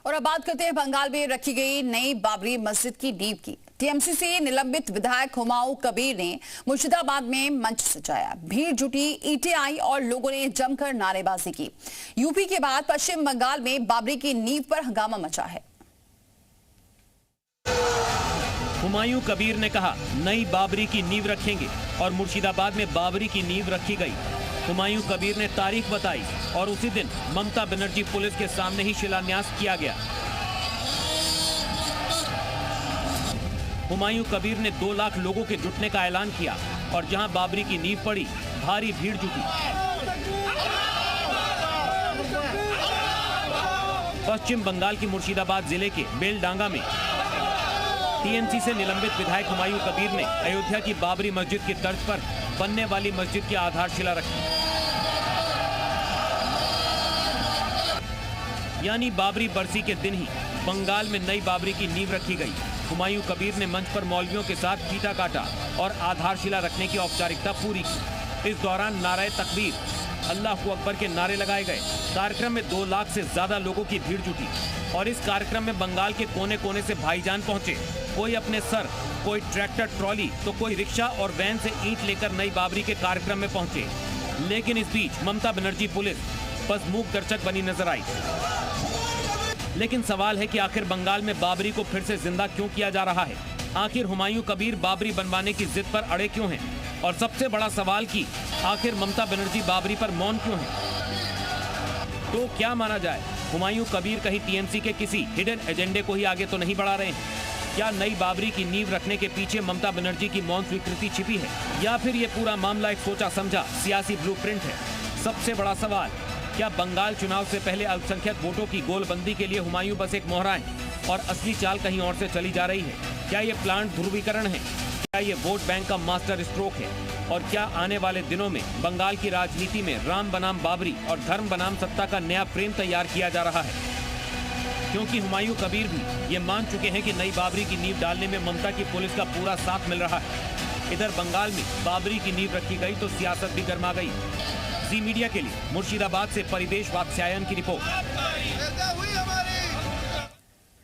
और अब बात करते हैं बंगाल में रखी गई नई बाबरी मस्जिद की नींव की। टीएमसी से निलंबित विधायक हुमायूं कबीर ने मुर्शिदाबाद में मंच सजाया। भीड़ जुटी, ईंटें आई और लोगों ने जमकर नारेबाजी की। यूपी के बाद पश्चिम बंगाल में बाबरी की नींव पर हंगामा मचा है। हुमायूं कबीर ने कहा, नई बाबरी की नींव रखेंगे और मुर्शिदाबाद में बाबरी की नींव रखी गई। हुमायूं कबीर ने तारीख बताई और उसी दिन ममता बनर्जी पुलिस के सामने ही शिलान्यास किया गया। हुमायूं कबीर ने 2 लाख लोगों के जुटने का ऐलान किया और जहां बाबरी की नींव पड़ी, भारी भीड़ जुटी। पश्चिम बंगाल की मुर्शिदाबाद जिले के बेलडांगा में टीएमसी से निलंबित विधायक हुमायूं कबीर ने अयोध्या की बाबरी मस्जिद की तर्ज पर बनने वाली मस्जिद की आधारशिला रखी। यानी बाबरी बरसी के दिन ही बंगाल में नई बाबरी की नींव रखी गई। हुमायूं कबीर ने मंच पर मौलवियों के साथ फीता काटा और आधारशिला रखने की औपचारिकता पूरी की। इस दौरान नारे तकबीर, अल्लाहू अकबर के नारे लगाए गए। कार्यक्रम में 2 लाख से ज्यादा लोगों की भीड़ जुटी और इस कार्यक्रम में बंगाल के कोने कोने से भाईजान पहुंचे। कोई अपने सर, कोई ट्रैक्टर ट्रॉली तो कोई रिक्शा और वैन से ईंट लेकर नई बाबरी के कार्यक्रम में पहुंचे। लेकिन इस बीच ममता बनर्जी पुलिस बस मूक दर्शक बनी नजर आई। लेकिन सवाल है कि आखिर बंगाल में बाबरी को फिर से जिंदा क्यों किया जा रहा है? आखिर हुमायूं कबीर बाबरी बनवाने की जिद पर अड़े क्यों हैं? और सबसे बड़ा सवाल कि आखिर ममता बनर्जी बाबरी पर मौन क्यों है? तो क्या माना जाए, हुमायूं कबीर कहीं टीएमसी के किसी हिडन एजेंडे को ही आगे तो नहीं बढ़ा रहे हैं? क्या नई बाबरी की नींव रखने के पीछे ममता बनर्जी की मौन स्वीकृति छिपी है, या फिर ये पूरा मामला एक सोचा समझा सियासी ब्लूप्रिंट है? सबसे बड़ा सवाल, क्या बंगाल चुनाव से पहले अल्पसंख्यक वोटों की गोलबंदी के लिए हुमायूं बस एक मोहरा है और असली चाल कहीं और से चली जा रही है? क्या ये प्लांट ध्रुवीकरण है? क्या ये वोट बैंक का मास्टर स्ट्रोक है? और क्या आने वाले दिनों में बंगाल की राजनीति में राम बनाम बाबरी और धर्म बनाम सत्ता का नया फ्रेम तैयार किया जा रहा है? क्योंकि हुमायूं कबीर भी ये मान चुके हैं कि नई बाबरी की नींव डालने में ममता की पुलिस का पूरा साथ मिल रहा है। इधर बंगाल में बाबरी की नींव रखी गई तो सियासत भी गर्मा गई। जी मीडिया के लिए मुर्शिदाबाद से परिदेश वात्स्यायन की रिपोर्ट।